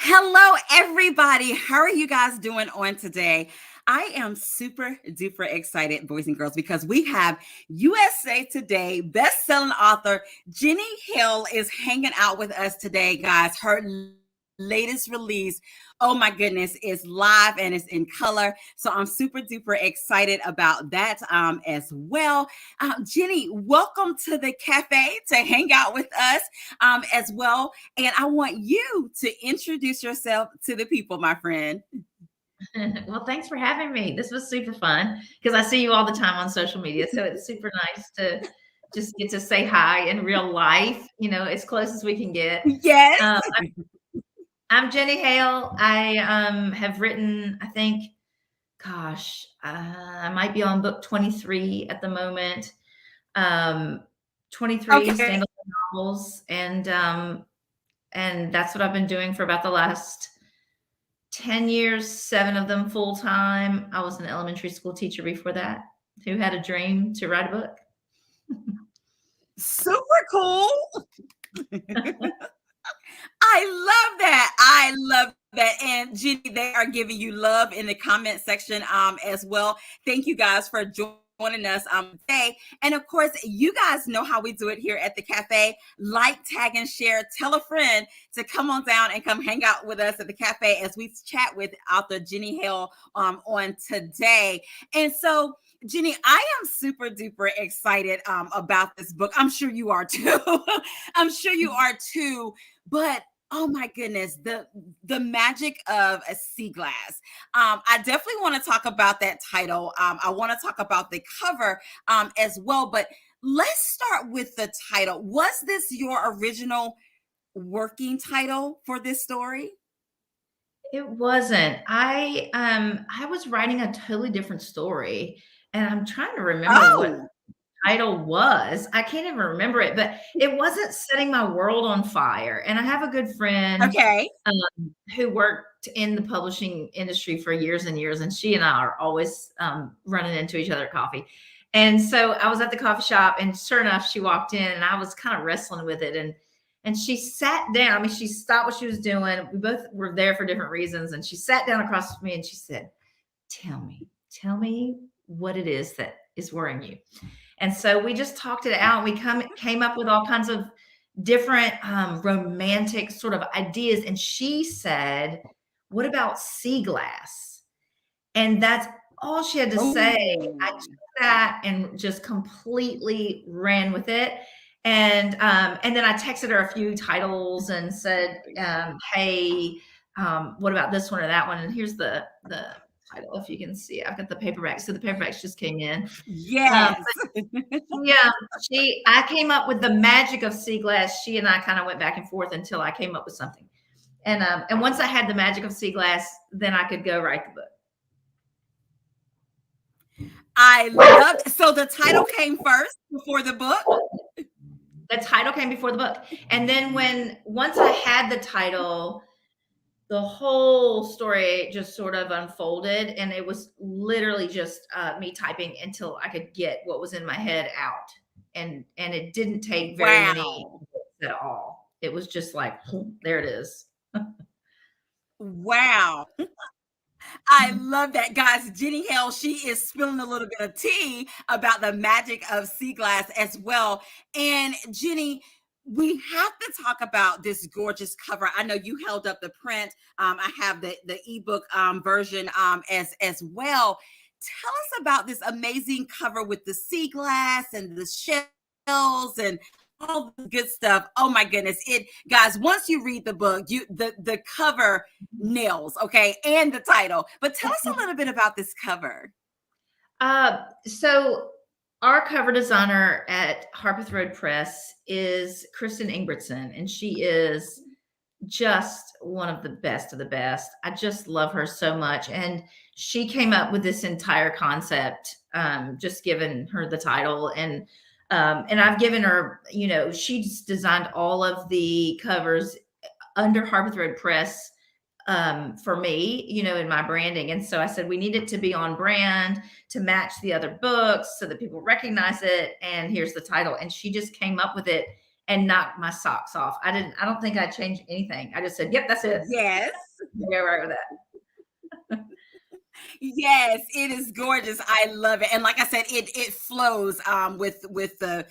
Hello, everybody. How are you guys doing on today? I am super duper excited, boys and girls, because we have USA Today best-selling author Jenny Hale is hanging out with us today, guys. Her latest release, oh my goodness, is live and it's in color. So I'm super duper excited about that as well. Jenny, welcome to the cafe to hang out with us as well. And I want you to introduce yourself to the people, my friend. Well, thanks for having me. This was super fun because I see you all the time on social media. So it's super nice to just get to say hi in real life, as close as we can get. Yes. Um, I'm Jenny Hale. I have written, I think, I might be on book 23 at the moment. 23 Okay. standalone novels. And that's what I've been doing for about the last 10 years, 7 of them full time. I was an elementary school teacher before that who had a dream to write a book. Super cool. I love that. I love that. And Jenny, they are giving you love in the comment section as well. Thank you guys for joining us today. And of course, you guys know how we do it here at the cafe. Like, tag, and share. Tell a friend to come on down and come hang out with us at the cafe as we chat with author Jenny Hale on today. And so, Jenny, I am super duper excited about this book. I'm sure you are too. I'm sure you are too. But oh my goodness, the magic of a sea glass. I definitely want to talk about that title. I want to talk about the cover as well. But let's start with the title. Was this your original working title for this story? It wasn't. I was writing a totally different story, and I'm trying to remember what Oh, title was. I can't even remember it, but it wasn't setting my world on fire. And I have a good friend okay. who worked in the publishing industry for years and years, and she and I are always running into each other at coffee. And so I was at the coffee shop, and sure enough, she walked in, and I was kind of wrestling with it, and she sat down. I mean, she stopped what she was doing. We both were there for different reasons, and she sat down across from me, and she said, tell me what it is that is worrying you." And so we just talked it out. We came up with all kinds of different romantic sort of ideas. And she said, "What about sea glass?" And that's all she had to say. I Oh, took that and just completely ran with it. And then I texted her a few titles and said, "Hey, what about this one or that one?" And here's the title, if you can see. I've got the paperback. So the paperbacks just came in. Um, yes. yeah, I came up with the magic of sea glass. She and I kind of went back and forth until I came up with something. And once I had the magic of sea glass, then I could go write the book. I loved. So the title came first before the book. The title came before the book. And then once I had the title, the whole story just sort of unfolded, and it was literally just me typing until I could get what was in my head out. And it didn't take very many Wow. books at all. It was just like, there it is. Wow. I love that, guys. Jenny Hale, she is spilling a little bit of tea about the magic of sea glass as well. And Jenny, we have to talk about this gorgeous cover. I know you held up the print. I have the ebook version as well. Tell us about this amazing cover with the sea glass and the shells and all the good stuff. Oh my goodness. It guys, once you read the book, the cover nails, okay, and the title. But tell us a little bit about this cover. So our cover designer at Harpeth Road Press is Kristen Ingebrigtsen, and she is just one of the best of the best. I just love her so much. And she came up with this entire concept, just given her the title. And I've given her, she's designed all of the covers under Harpeth Road Press for me, in my branding. And so I said, we need it to be on brand to match the other books so that people recognize it. And here's the title. And she just came up with it and knocked my socks off. I don't think I changed anything. I just said, yep, that's it. Yes. Go right with that. Yes, it is gorgeous. I love it. And like I said, it flows with the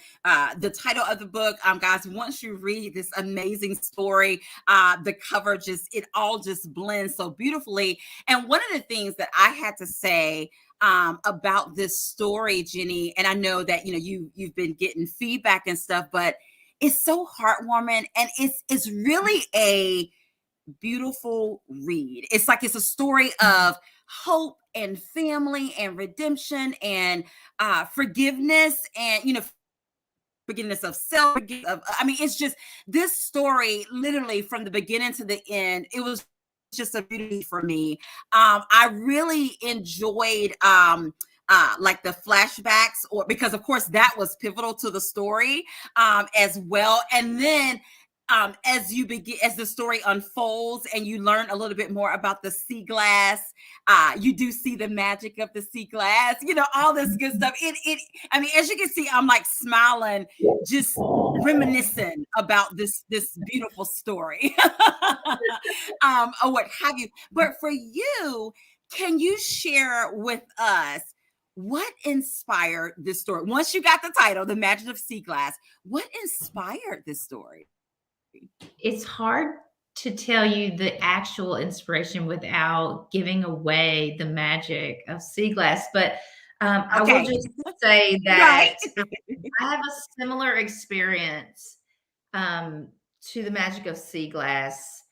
title of the book. Guys, once you read this amazing story, the cover it all just blends so beautifully. And one of the things that I had to say about this story, Jenny, and I know that you've been getting feedback and stuff, but it's so heartwarming, and it's really a beautiful read. It's like it's a story of hope and family and redemption and forgiveness, and forgiveness of self. I mean, it's just this story, literally from the beginning to the end. It was just a beauty for me. I really enjoyed like the flashbacks, or because of course that was pivotal to the story as well. And then as the story unfolds and you learn a little bit more about the sea glass, you do see the magic of the sea glass, all this good stuff. I mean, as you can see, I'm like smiling, just reminiscing about this beautiful story, or what have you. But for you, can you share with us what inspired this story? Once you got the title, The Magic of Sea Glass, what inspired this story? It's hard to tell you the actual inspiration without giving away the magic of sea glass, but I will Okay. just say Right. that I have a similar experience to the magic of sea glass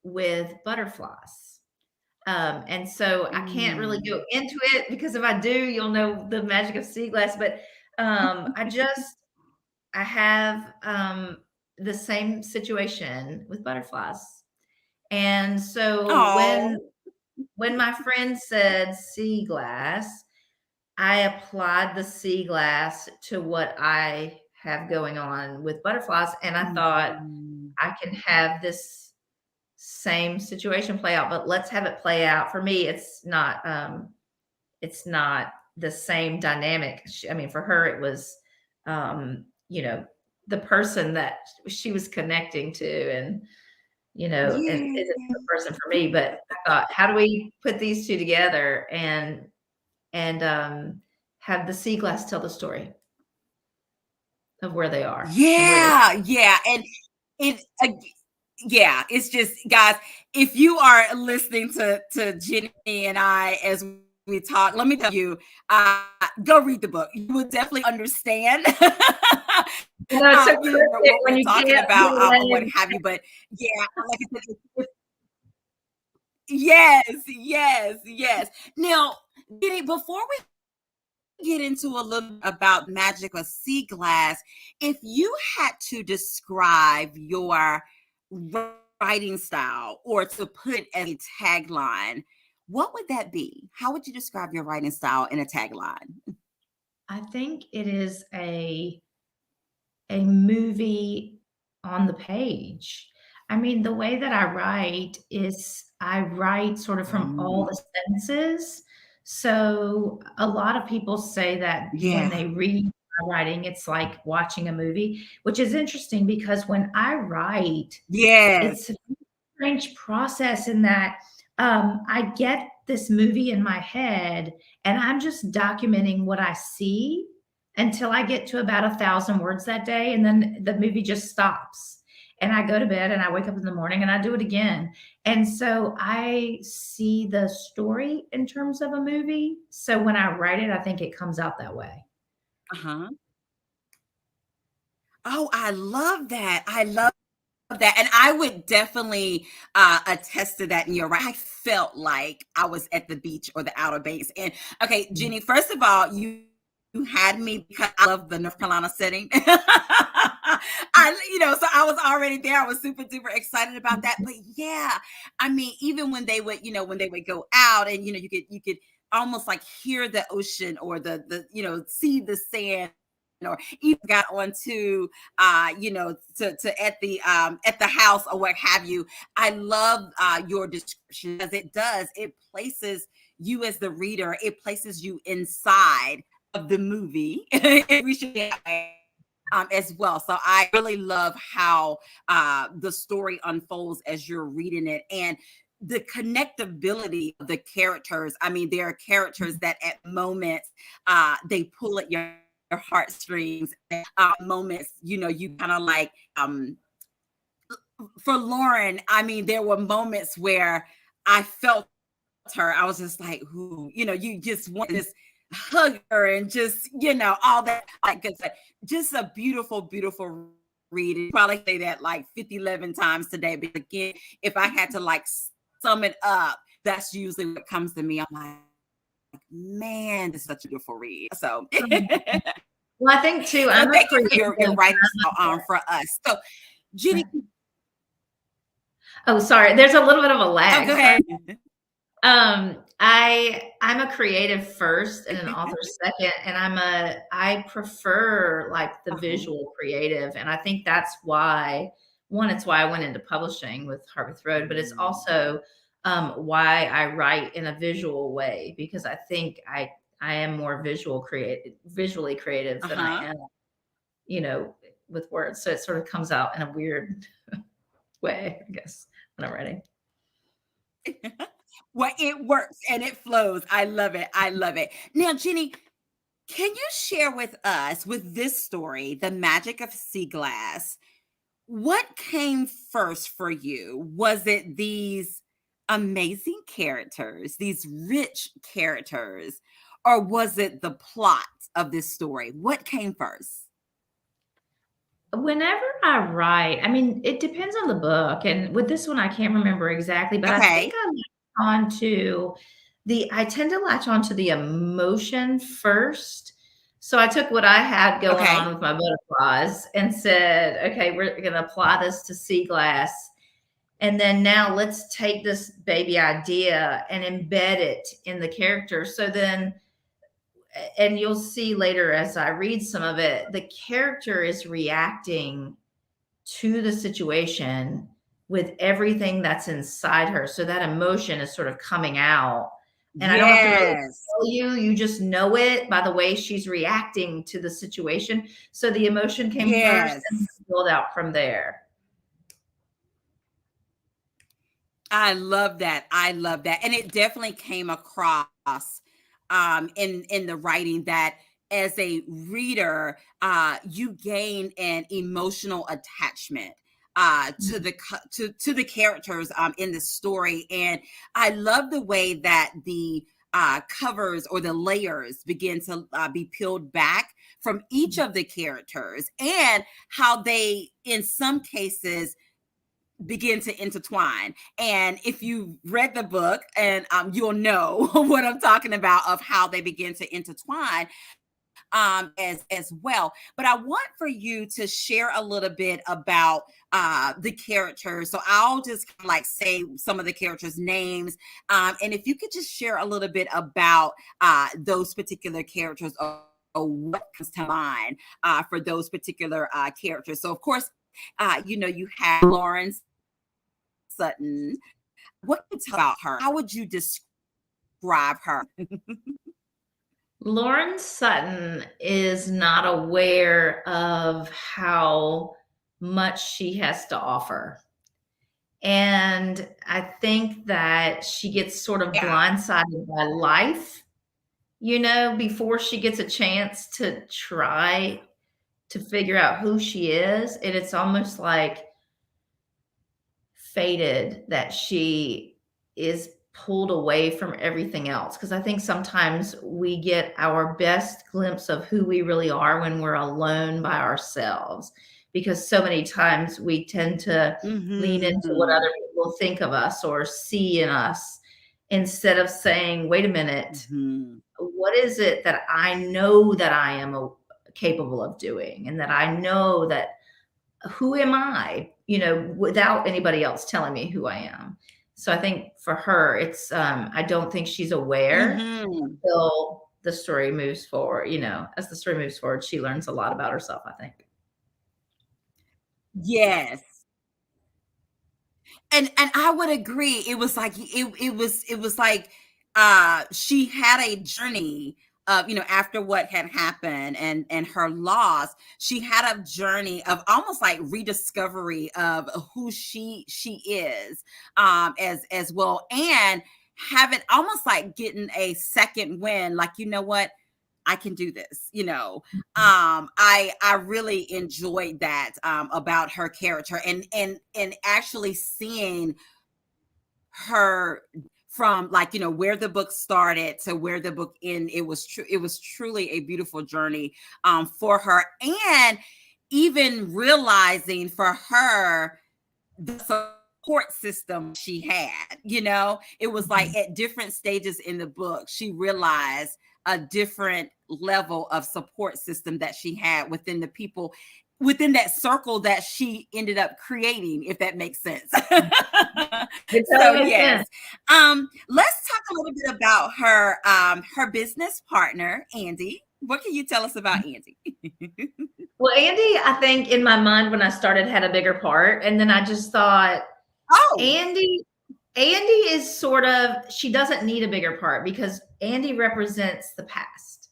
with butterflies. And so I can't really Mm. go into it, because if I do, you'll know the magic of sea glass. But I have the same situation with butterflies. And so Oh. when my friend said sea glass, I applied the sea glass to what I have going on with butterflies, and I thought Mhm. I can have this same situation play out, but let's have it play out. For me, it's not the same dynamic. I mean, for her, it was, you know, the person that she was connecting to, and Yeah. it's the person for me. But I thought, how do we put these two together and have the sea glass tell the story of where they are and where they. Yeah, yeah, and it yeah, it's just, guys, if you are listening to Jenny and I as we talk, let me tell you, go read the book. You will definitely understand, It's so cryptic what when we're you talking can't about, or what relate. have you. But yeah, like I said, yes, yes, yes. Now, Jenny, before we get into a little about magic of sea glass, if you had to describe your writing style, or to put as a tagline, what would that be? How would you describe your writing style in a tagline? I think it is a movie on the page. I mean, the way that I write is I write sort of from all Mm, the senses. So a lot of people say that when yeah. they read my writing, it's like watching a movie, which is interesting because when I write, Yes. it's a strange process in that I get this movie in my head and I'm just documenting what I see until I get to about 1,000 words that day. And then the movie just stops. And I go to bed and I wake up in the morning and I do it again. And so I see the story in terms of a movie. So when I write it, I think it comes out that way. Uh-huh. Oh, I love that. I love that. And I would definitely attest to that. And you're right. I felt like I was at the beach or the Outer Banks. And okay, Jenny, first of all, you had me because I love the North Carolina setting. So I was already there. I was super duper excited about that. But yeah, I mean, even when they would, when they would go out, and you could almost like hear the ocean, or see the sand, or even got onto to at the house or what have you. I love your description, as it places you as the reader, it places you inside of the movie. We should as well. So I really love how the story unfolds as you're reading it, and the connectability of the characters. I mean, there are characters that at moments they pull at your heartstrings. Moments, you know, you kind of like for Lauren, I mean, there were moments where I felt her. I was just like, who, you know, you just want this hug her and just, you know, all that. Like I said, just a beautiful, beautiful read. And probably say that like 50, 11 times today. But again, if I had to like sum it up, that's usually what comes to me. I'm like, man, this is such a beautiful read. So, Well, I think too, so I'm a thank you for creative. your writing for us. So, Jenny, Oh, sorry. There's a little bit of a oh, lag. go ahead. I'm a creative first and an author second, and I prefer like the visual creative, and I think that's why it's why I went into publishing with Harvest Road, but it's also why I write in a visual way, because I think I am more visually creative than I am, you know, with words. So it sort of comes out in a weird way, I guess, when I'm writing. Well, it works and it flows. I love it. I love it. Now, Jenny, can you share with us with this story, The Magic of Sea Glass? What came first for you? Was it these amazing characters, these rich characters, or was it the plot of this story? What came first? Whenever I write, I mean, it depends on the book, and with this one, I can't remember exactly, but I think Okay. I latch on to I tend to latch on to the emotion first. So I took what I had going on Okay. with my butterflies and said, "Okay, we're gonna apply this to sea glass, and then now let's take this baby idea and embed it in the character." So then and you'll see later as I read some of it, the character is reacting to the situation with everything that's inside her. So that emotion is sort of coming out. And I don't have to really Yes. tell you, you just know it by the way she's reacting to the situation. So the emotion came first Yes. and build out from there. I love that. I love that. And it definitely came across in the writing that as a reader, you gain an emotional attachment to the characters in the story. And I love the way that the covers or the layers begin to be peeled back from each of the characters, and how they in some cases begin to intertwine. And if you read the book, and you'll know what I'm talking about of how they begin to intertwine as well. But I want for you to share a little bit about the characters. So I'll just like say some of the characters' names, and if you could just share a little bit about those particular characters, or what comes to mind for those particular characters. So of course, you know, you have Lawrence Sutton. What can you tell about her? How would you describe her? Lauren Sutton is not aware of how much she has to offer. And I think that she gets sort of Yeah. blindsided by life, you know, before she gets a chance to try to figure out who she is. And it's almost like fated that she is pulled away from everything else. Because I think sometimes we get our best glimpse of who we really are when we're alone by ourselves. Because so many times we tend to lean into what Mm-hmm. other people think of us or see in us instead of saying, wait a minute, Mm-hmm. what is it that I know that I am capable of doing? And that I know that who am I, you know, without anybody else telling me who I am. So I think for her, it's I don't think she's aware Mm-hmm. until the story moves forward. You know, as the story moves forward, she learns a lot about herself, I think. Yes. And I would agree. It was like it was like she had a journey after what had happened and her loss, she had a journey of almost like rediscovery of who she is, as well, and having almost like getting a second win, like, you know what, I can do this, I really enjoyed that, about her character, and actually seeing her from, like, where the book started to where the book ended. It was truly a beautiful journey, for her, and even realizing for her the support system she had. It was like at different stages in the book she realized a different level of support system that she had within the people within that circle that she ended up creating, if that makes sense. It So totally makes yes, sense. let's talk a little bit about her business partner, Andy. What can you tell us about Andy? Well, Andy, I think in my mind when I started had a bigger part, and then I just thought Oh. Andy is sort of, she doesn't need a bigger part because Andy represents the past.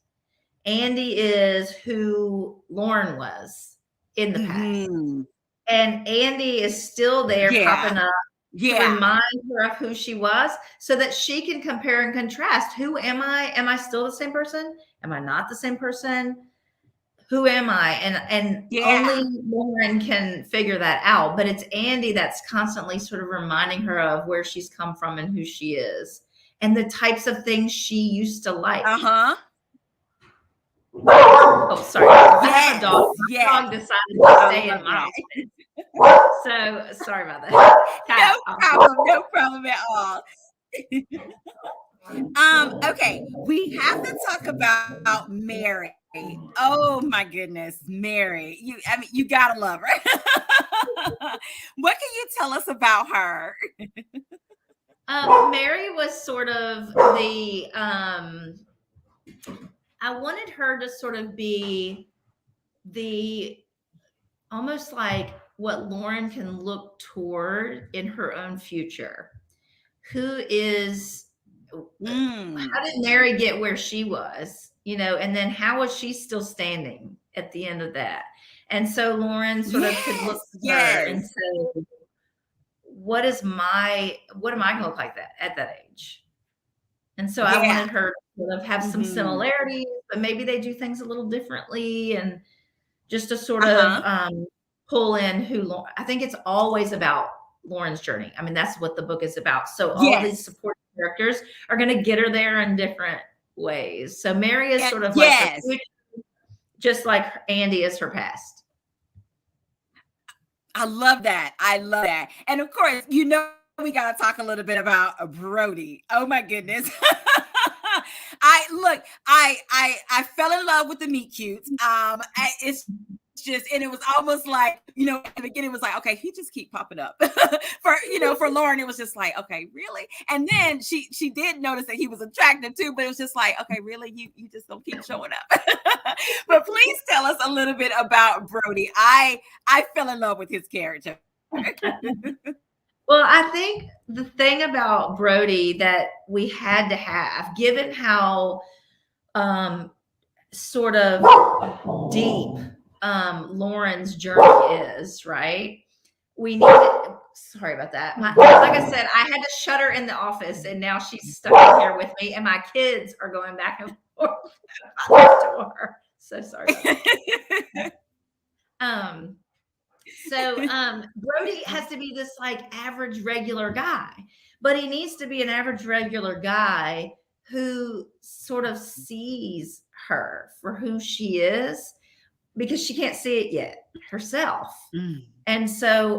Andy is who Lauren was in the past. Mm-hmm. And Andy is still there Yeah. popping up to Yeah. remind her of who she was so that she can compare and contrast. Who am I? Am I still the same person? Am I not the same person? Who am I? And only Yeah. Lauren can figure that out. But it's Andy that's constantly sort of reminding her of where she's come from and who she is and the types of things she used to like. Uh-huh. Oh, sorry. I have a Yes. dog. My Yes. dog decided to stay in my office. So sorry about that. No problem at all. Okay, we have to talk about Mary. Oh my goodness, Mary. You gotta love her. What can you tell us about her? Mary was sort of the I wanted her to sort of be the almost like what Lauren can look toward in her own future. Who is How did Mary get where she was? And then how was she still standing at the end of that? And so Lauren sort of could look at her and say, what am I going to look like that at that age? And so I wanted her to sort of have some similarities, but maybe they do things a little differently, and just to sort of pull in I think it's always about Lauren's journey. I mean, that's what the book is about. So all of these support characters are going to get her there in different ways. So Mary is sort of like her future, just like Andy is her past. I love that. And of course, we got to talk a little bit about Brody. Oh my goodness. I fell in love with the meet cutes. It's just, and it was almost like, at the beginning it was like, okay, he just keep popping up. For Lauren, it was just like, okay, really? And then she did notice that he was attractive too, but it was just like, okay, really? You just don't keep showing up. But please tell us a little bit about Brody. I fell in love with his character. Well, I think the thing about Brody that we had to have, given how sort of deep Lauren's journey is, right? We needed, sorry about that. Like I said, I had to shut her in the office, and now she's stuck in here with me, and my kids are going back and forth at the door. So sorry about that. So Brody has to be this like average regular guy, but he needs to be an average regular guy who sort of sees her for who she is, because she can't see it yet herself. And so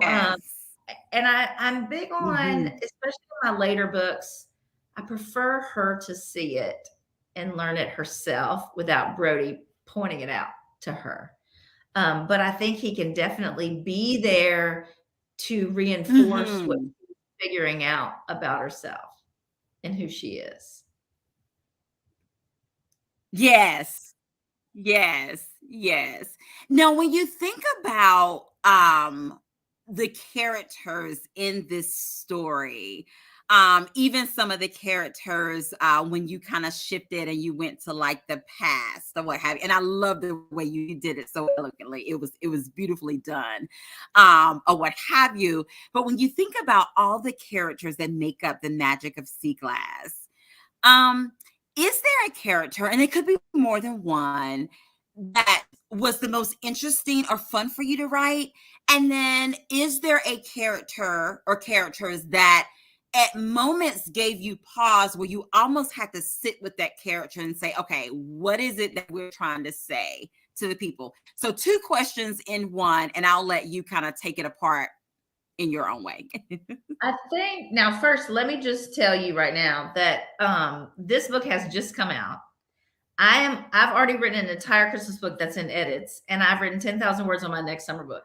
and I'm big on, especially in my later books, I prefer her to see it and learn it herself without Brody pointing it out to her. But I think he can definitely be there to reinforce what she's figuring out about herself and who she is. Yes. Now, when you think about the characters in this story, Even some of the characters, when you kind of shifted and you went to like the past or what have you. And I love the way you did it so elegantly. It was beautifully done, or what have you. But when you think about all the characters that make up the magic of Sea Glass, um, is there a character, and it could be more than one, that was the most interesting or fun for you to write? And then is there a character or characters that at moments gave you pause where you almost had to sit with that character and say, okay, what is it that we're trying to say to the people? So two questions in one, and I'll let you kind of take it apart in your own way. I think now, first, let me just tell you right now that this book has just come out. I've already written an entire Christmas book that's in edits, and I've written 10,000 words on my next summer book.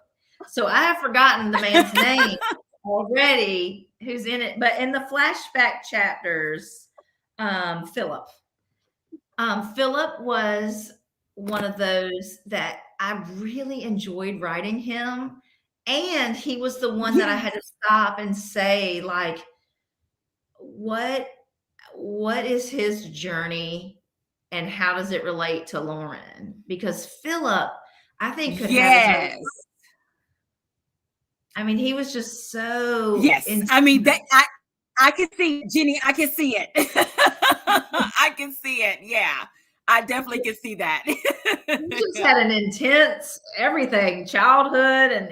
So I have forgotten the man's name already who's in it. But in the flashback chapters, Philip. Philip was one of those that I really enjoyed writing him. And he was the one that I had to stop and say, like, what is his journey and how does it relate to Lauren? Because Philip, I think, could have his own. Yes. I mean, he was just so Yes. I mean, that I can see, Jenny, I can see it. I can see it. Yeah. I definitely can see that. He just had an intense everything, childhood, and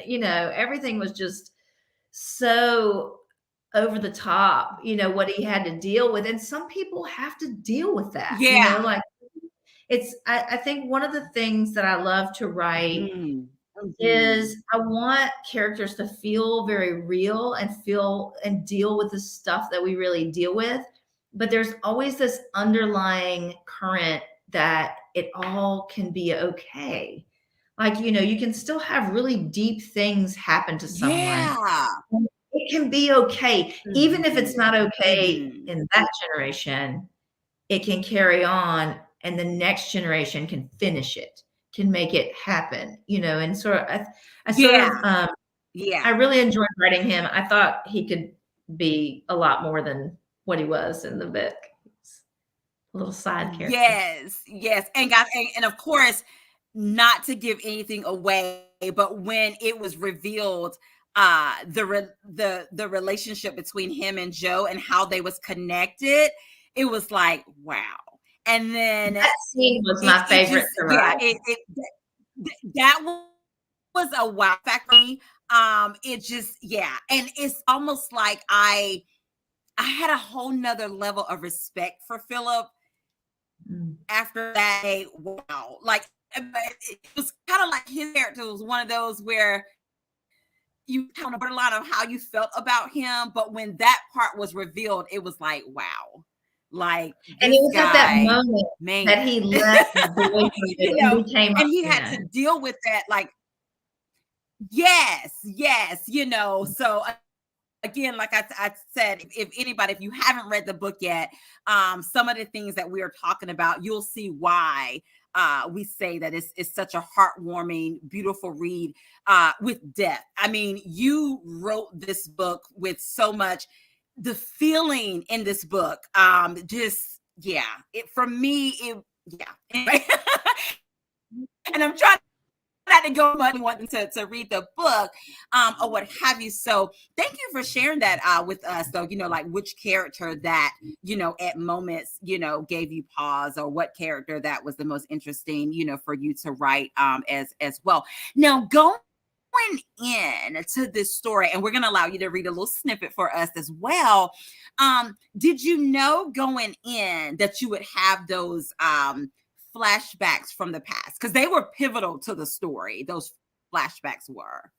everything was just so over the top, what he had to deal with. And some people have to deal with that. Yeah. Like I think one of the things that I love to write is I want characters to feel very real and feel and deal with the stuff that we really deal with. But there's always this underlying current that it all can be okay. Like, you can still have really deep things happen to someone. Yeah. It can be okay. Even if it's not okay in that generation, it can carry on and the next generation can finish it, can make it happen, and sort of, I really enjoyed writing him. I thought he could be a lot more than what he was in the book. A little side character. Yes. And guys, and of course, not to give anything away, but when it was revealed, the relationship between him and Joe and how they was connected, it was like, wow. And then that scene was my favorite to write. That was a wow factor for me. It just, and it's almost like I had a whole nother level of respect for Philip after that. Wow, like it was kind of like his character was one of those where you kind of borderline of how you felt about him, but when that part was revealed, it was like, wow. Like, and it was at that moment that he left the boyfriend and became and he had to deal with that. Like, yes. So again, like I said, if anybody, if you haven't read the book yet, some of the things that we are talking about, you'll see why we say that it's such a heartwarming, beautiful read with depth. I mean, you wrote this book with so much. The feeling in this book, for me, anyway. And I'm trying not to go much wanting to read the book, or what have you. So thank you for sharing that with us, though, like which character that, at moments, gave you pause, or what character that was the most interesting, for you to write as well. Now, going in to this story, and we're going to allow you to read a little snippet for us as well. Did you know going in that you would have those flashbacks from the past? Because they were pivotal to the story. Those flashbacks were.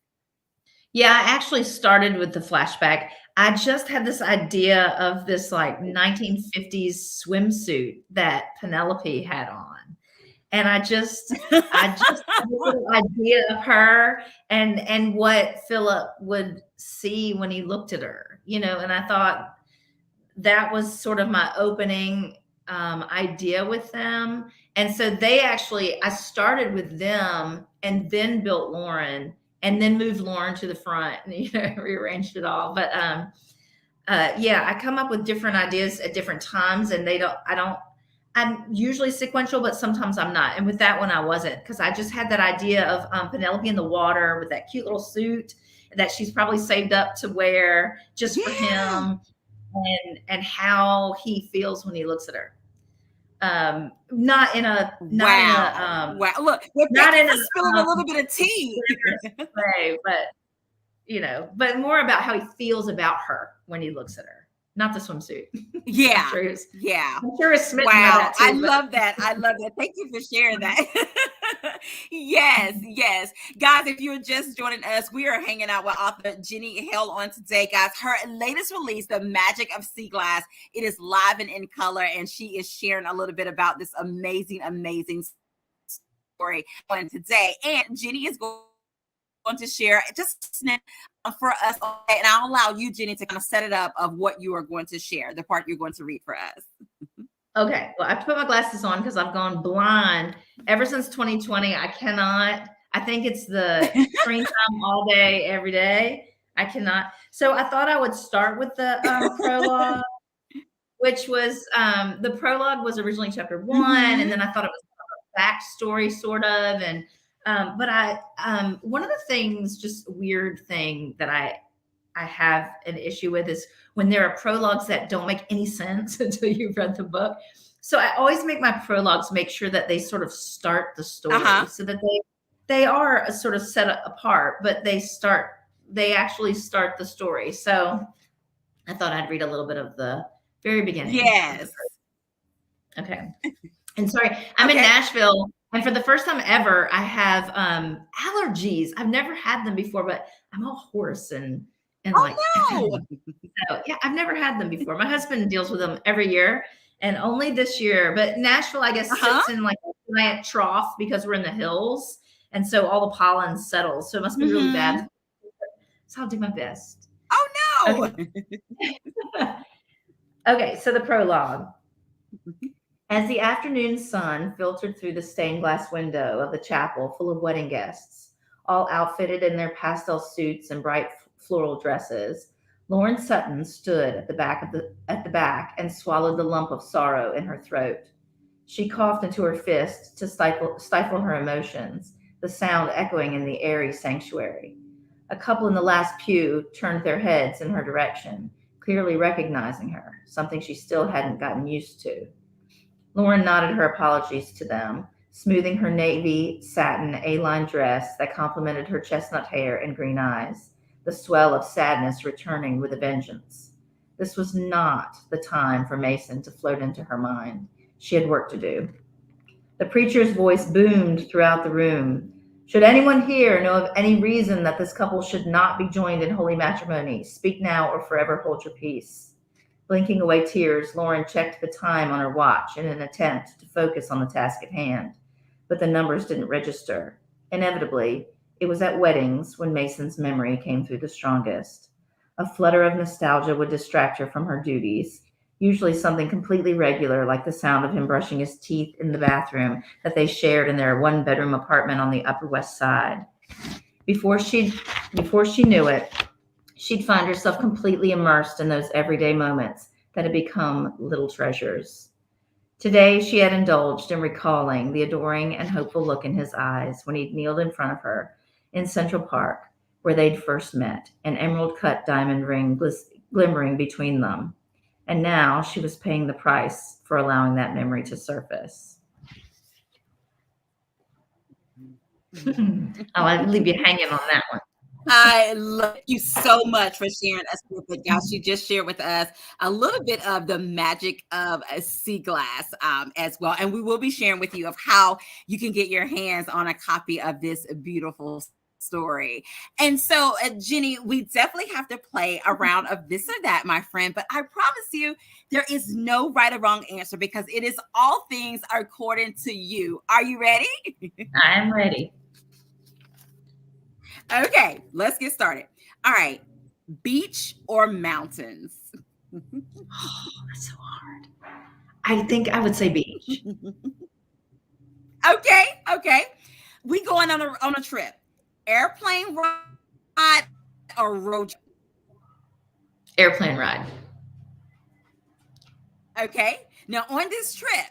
Yeah, I actually started with the flashback. I just had this idea of this like 1950s swimsuit that Penelope had on. And I just had a little idea of her and what Philip would see when he looked at her, and I thought that was sort of my opening idea with them. And so I started with them and then built Lauren and then moved Lauren to the front and, rearranged it all. But Yeah, I come up with different ideas at different times, and I'm usually sequential, but sometimes I'm not. And with that one, I wasn't, because I just had that idea of Penelope in the water with that cute little suit that she's probably saved up to wear just for Yeah. him, and how he feels when he looks at her. Not in a not in a Wow. Wow. Look, well, thank not you in for spilling a a little bit of tea. glamorous way, but more about how he feels about her when he looks at her, not the swimsuit. I'm Yeah. sure he was, Yeah. I'm sure he's smitten by Wow. that I too. But love that. I love that. Thank you for sharing that. Yes. Yes. Guys, if you're just joining us, we are hanging out with author Jenny Hale on today, guys. Her latest release, The Magic of Sea Glass, it is live and in color, and she is sharing a little bit about this amazing, amazing story on today. And Jenny is going to share just a snippet for us, and I'll allow you, Jenny, to kind of set it up of what you are going to share, the part you're going to read for us. okay, well, I have to put my glasses on because I've gone blind ever since 2020. I cannot. I think it's the screen time all day, every day. I cannot. So I thought I would start with the prologue, which was the prologue was originally chapter 1, and then I thought it was a backstory, sort of. And but one of the things, just a weird thing that I have an issue with, is when there are prologues that don't make any sense until you've read the book. So I always make my prologues make sure that they sort of start the story, so that they are sort of set apart, but they actually start the story. So I thought I'd read a little bit of the very beginning. Yes. Okay. And sorry, I'm in Nashville, and for the first time ever, I have allergies. I've never had them before, but I'm all hoarse and like, No. so, yeah, I've never had them before. My husband deals with them every year, and only this year. But Nashville, I guess, sits in like a giant trough because we're in the hills, and so all the pollen settles. So it must be really bad. So I'll do my best. Oh no. Okay. Okay, so the prologue. As the afternoon sun filtered through the stained glass window of the chapel full of wedding guests, all outfitted in their pastel suits and bright floral dresses, Lauren Sutton stood at the back and swallowed the lump of sorrow in her throat. She coughed into her fist to stifle her emotions, the sound echoing in the airy sanctuary. A couple in the last pew turned their heads in her direction, clearly recognizing her, something she still hadn't gotten used to. Lauren nodded her apologies to them, smoothing her navy satin A-line dress that complemented her chestnut hair and green eyes, the swell of sadness returning with a vengeance. This was not the time for Mason to float into her mind. She had work to do. The preacher's voice boomed throughout the room. Should anyone here know of any reason that this couple should not be joined in holy matrimony, speak now or forever hold your peace. Blinking away tears, Lauren checked the time on her watch in an attempt to focus on the task at hand, but the numbers didn't register. Inevitably, it was at weddings when Mason's memory came through the strongest. A flutter of nostalgia would distract her from her duties, usually something completely regular, like the sound of him brushing his teeth in the bathroom that they shared in their one-bedroom apartment on the Upper West Side. Before she knew it, she'd find herself completely immersed in those everyday moments that had become little treasures. Today, she had indulged in recalling the adoring and hopeful look in his eyes when he'd kneeled in front of her in Central Park, where they'd first met, an emerald-cut diamond ring glimmering between them. And now she was paying the price for allowing that memory to surface. I'll leave you hanging on that one. I love you so much for sharing us with it, guys. She just shared with us a little bit of the magic of a sea glass as well. And we will be sharing with you of how you can get your hands on a copy of this beautiful story. And so, Jenny, we definitely have to play a round of this or that, my friend. But I promise you, there is no right or wrong answer because it is all things according to you. Are you ready? I am ready. Okay, let's get started. All right, beach or mountains? Oh, that's so hard. I think I would say beach. Okay. We going on a trip. Airplane ride or road trip? Airplane ride. Okay. Now, on this trip,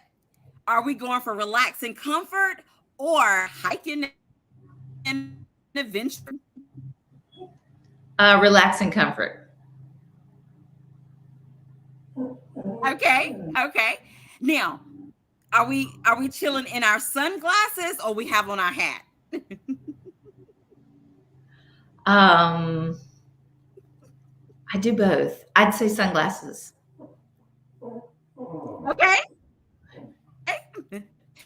are we going for relaxing comfort or hiking and adventure? Relaxing comfort. Okay. Okay. Now, are we chilling in our sunglasses or we have on our hat? Um, I do both. I'd say sunglasses. Okay.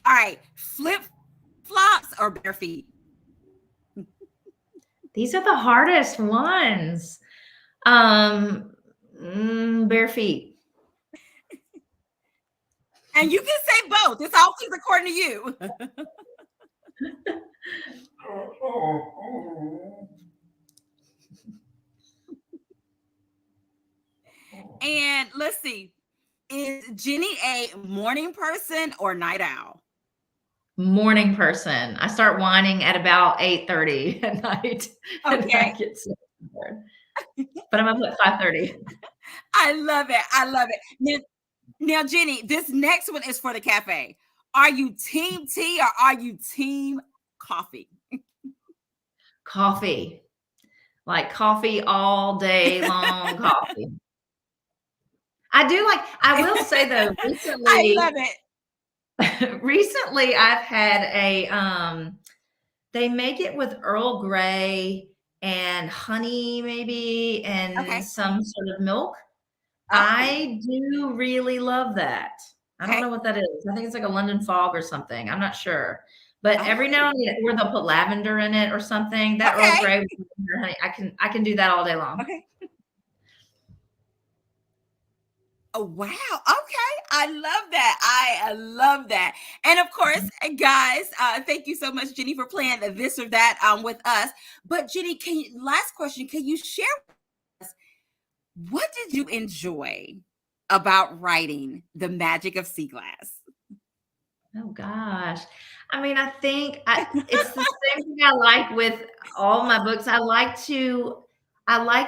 All right. Flip flops or bare feet? These are the hardest ones. Um, Bare feet. And you can say both. It's always according to you. And let's see. Is Jenny a morning person or night owl? Morning person. I start whining at about 8:30 at night, and I Okay. get so tired. But I'm up at 5:30. I love it. I love it. Now, Jenny, this next one is for the cafe. Are you team tea or are you team coffee? Coffee. Like coffee all day long, coffee. I will say though, I love it. recently I've had they make it with Earl Grey and honey maybe and Okay. some sort of milk. Oh, I do really love that. I don't okay. know what that is. I think it's like a London fog or something. I'm not sure. But every now Oh, and then, or they'll put lavender in it or something. That Earl okay. Grey with lavender, honey, I can do that all day long. Okay. Oh, wow. Okay. I love that. I love that. And of course, guys, thank you so much, Jenny, for playing the this or that with us. But Jenny, last question, can you share with us what did you enjoy about writing The Magic of Sea Glass? Oh gosh. I mean, I think it's the same thing I like with all my books. I like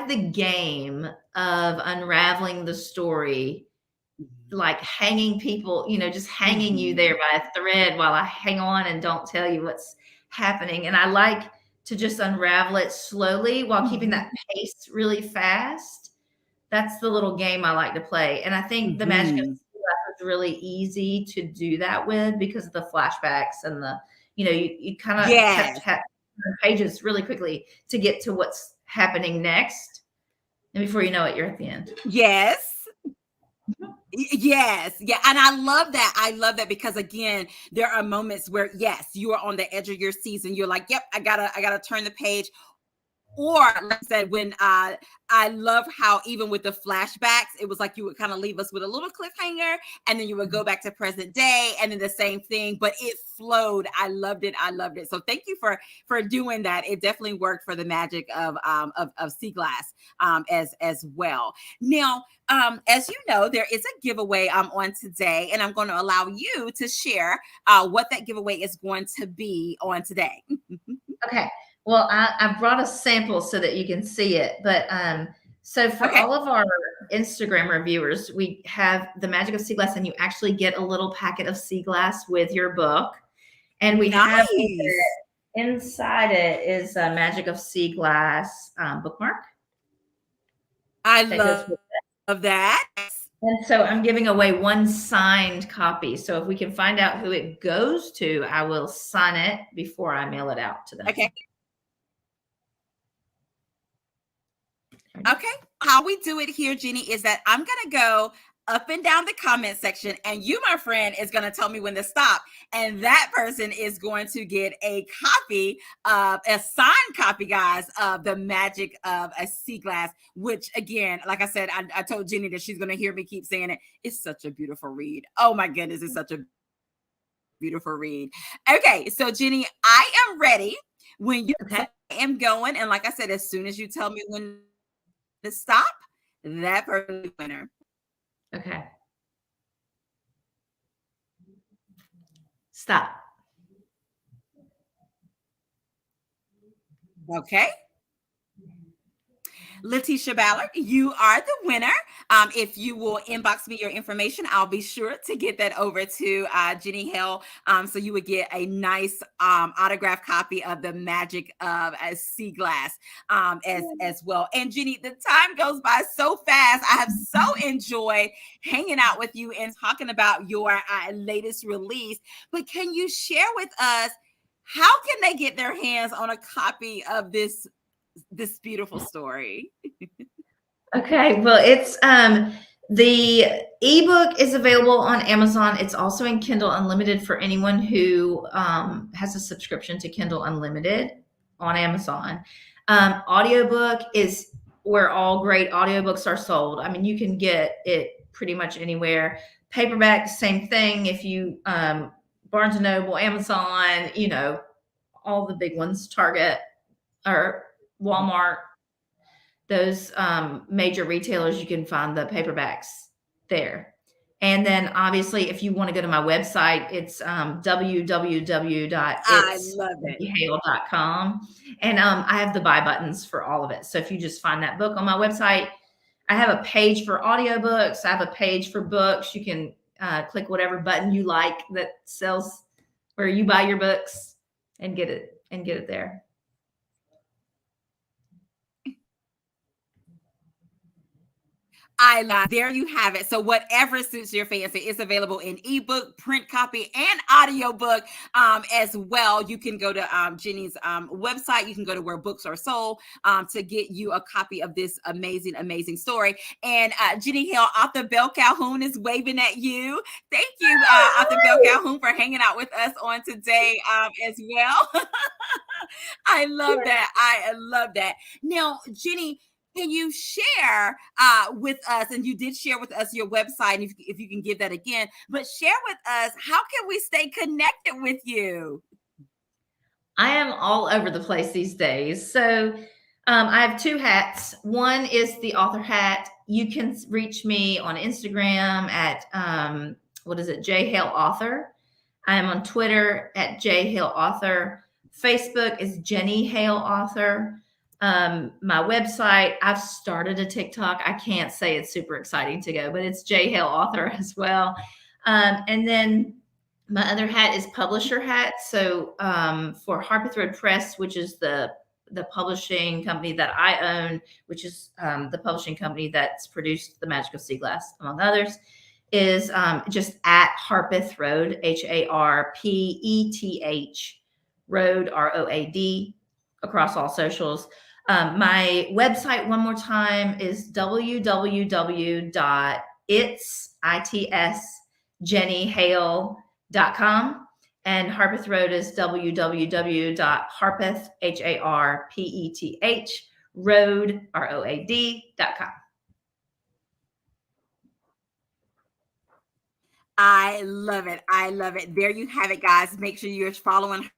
the game of unraveling the story, like hanging people, just hanging you Mhm. there by a thread while I hang on and don't tell you what's happening. And I like to just unravel it slowly while keeping that Mhm. pace really fast. That's the little game I like to play, and I think the Magic of Mhm. School Life is really easy to do that with because of the flashbacks and you kinda have Yes. to have pages really quickly to get to what's happening next, and before you know it, you're at the end. Yes. Mhm. Yes. Yeah. And I love that. I love that because again, there are moments where yes, you are on the edge of your season. You're like, yep, I gotta turn the page. Or like I said, when I love how even with the flashbacks, it was like you would kind of leave us with a little cliffhanger, and then you would go back to present day, and then the same thing, but it flowed. I loved it. I loved it. So thank you for doing that. It definitely worked for the magic of Sea Glass as well. Now, as you know, there is a giveaway on today, and I'm going to allow you to share what that giveaway is going to be on today. Okay. Well, I brought a sample so that you can see it, but, so for Okay. all of our Instagram reviewers, we have the Magic of Sea Glass, and you actually get a little packet of sea glass with your book, and we have Nice. inside it is a Magic of Sea Glass, bookmark I that goes with it. love that. And so I'm giving away one signed copy. So if we can find out who it goes to, I will sign it before I mail it out to Okay. them. Okay. How we do it here, Jenny, is that I'm going to go up and down the comment section, and you, my friend, is going to tell me when to stop. And that person is going to get a copy of a signed copy, guys, of The Magic of a Sea Glass, which, again, like I said, I told Jenny that she's going to hear me keep saying it. It's such a beautiful read. Oh, my goodness. It's such a beautiful read. Okay. So, Jenny, I am ready when you Okay. am going. And like I said, as soon as you tell me when to stop, that person is the winner. Okay. Stop. Okay. Letitia Ballard, you are the winner. If you will inbox me your information, I'll be sure to get that over to Jenny Hale. So you would get a nice autographed copy of The Magic of Sea Glass as well. And Jenny, the time goes by so fast. I have so enjoyed hanging out with you and talking about your latest release. But can you share with us how can they get their hands on a copy of this beautiful story? Okay, well, it's the ebook is available on Amazon. It's also in Kindle Unlimited for anyone who has a subscription to Kindle Unlimited on Amazon. Audiobook is where all great audiobooks are sold. I mean, you can get it pretty much anywhere. Paperback, same thing. If you Barnes and Noble, Amazon, all the big ones, Target or Walmart, those major retailers, you can find the paperbacks there. And then obviously, if you want to go to my website, it's www.itshale.com. And I have the buy buttons for all of it. So if you just find that book on my website, I have a page for audiobooks. I have a page for books. You can click whatever button you like that sells where you buy your books and get it there. There you have it. So whatever suits your fancy, it's available in ebook, print copy, and audiobook as well. You can go to Jenny's website. You can go to where books are sold to get you a copy of this amazing, amazing story. And Jenny Hale, author Belle Calhoun is waving at you. Thank you, author Belle Calhoun, for hanging out with us on today as well. I love that. I love that. Now, Jenny, can you share with us, and you did share with us your website, and if you can give that again, but share with us, how can we stay connected with you? I am all over the place these days. So I have two hats. One is the author hat. You can reach me on Instagram at, J Hale Author. I am on Twitter at J Hale Author. Facebook is Jenny Hale Author. My website, I've started a TikTok. I can't say it's super exciting to go, but it's J Hale Author as well. And then my other hat is publisher hat. So for Harpeth Road Press, which is the publishing company that I own, which is the publishing company that's produced The Magic of Sea Glass, among others, is just at Harpeth Road, HARPETH Road, ROAD, across all socials. My website, one more time, is www.itsjennyhale.com. And Harpeth Road is www.harpeth, HARPETH, road, ROAD.com. I love it. I love it. There you have it, guys. Make sure you're following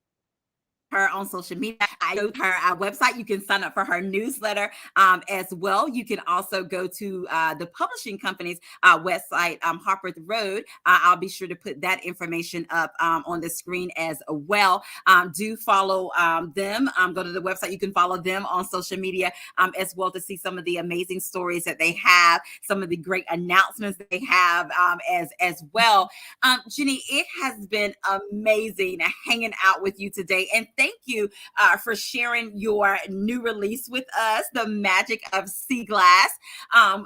her on social media. I go to her website. You can sign up for her newsletter as well. You can also go to the publishing company's website, Harpeth Road. I'll be sure to put that information up on the screen as well. Do follow them. Go to the website. You can follow them on social media as well to see some of the amazing stories that they have, some of the great announcements that they have as well. Jenny, it has been amazing hanging out with you today. And thank you for sharing your new release with us, The Magic of Sea Glass,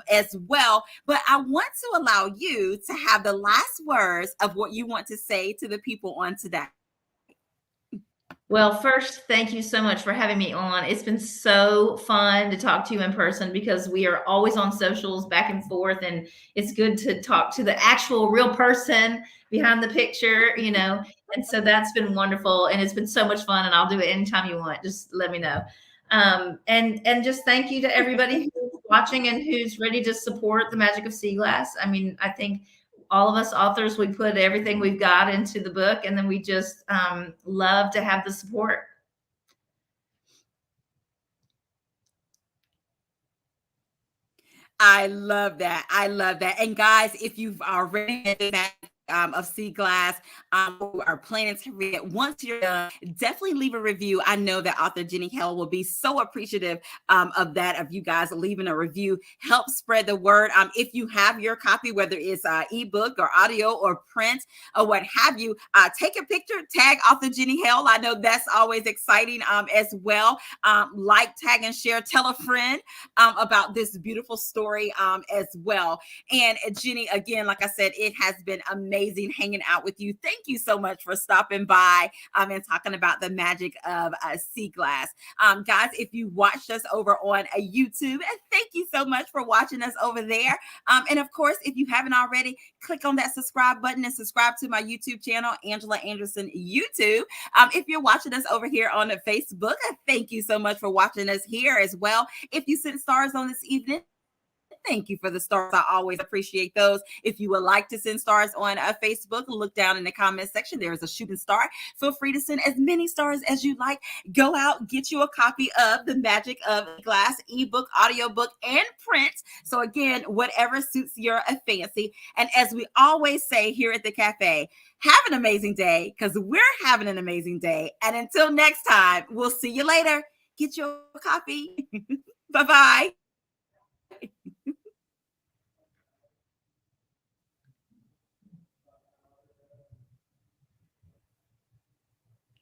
as well. But I want to allow you to have the last words of what you want to say to the people on today. Well, first, thank you so much for having me on. It's been so fun to talk to you in person because we are always on socials back and forth, and it's good to talk to the actual real person behind the picture, and so that's been wonderful, and it's been so much fun, and I'll do it anytime you want. Just let me know. And just thank you to everybody who's watching and who's ready to support The Magic of Sea Glass. I mean, I think all of us authors, we put everything we've got into the book, and then we just love to have the support. I love that. I love that. And guys, if you've already of sea glass, who are planning to read it. Once you're done, definitely leave a review. I know that author Jenny Hale will be so appreciative of that, of you guys leaving a review. Help spread the word. If you have your copy, whether it's ebook or audio or print or what have you, take a picture, tag author Jenny Hale. I know that's always exciting as well. Like, tag, and share. Tell a friend about this beautiful story as well. And Jenny, again, like I said, it has been amazing hanging out with you. Thank you so much for stopping by and talking about the magic of sea glass. Guys, if you watched us over on YouTube, thank you so much for watching us over there. And of course, if you haven't already, click on that subscribe button and subscribe to my YouTube channel, Angela Anderson YouTube. If you're watching us over here on Facebook, thank you so much for watching us here as well. If you sent stars on this evening, thank you for the stars. I always appreciate those. If you would like to send stars on Facebook, look down in the comment section. There is a shooting star. Feel free to send as many stars as you like. Go out, get you a copy of The Magic of Glass ebook, audiobook, and print. So again, whatever suits your fancy. And as we always say here at the cafe, have an amazing day, because we're having an amazing day. And until next time, we'll see you later. Get your copy. Bye-bye.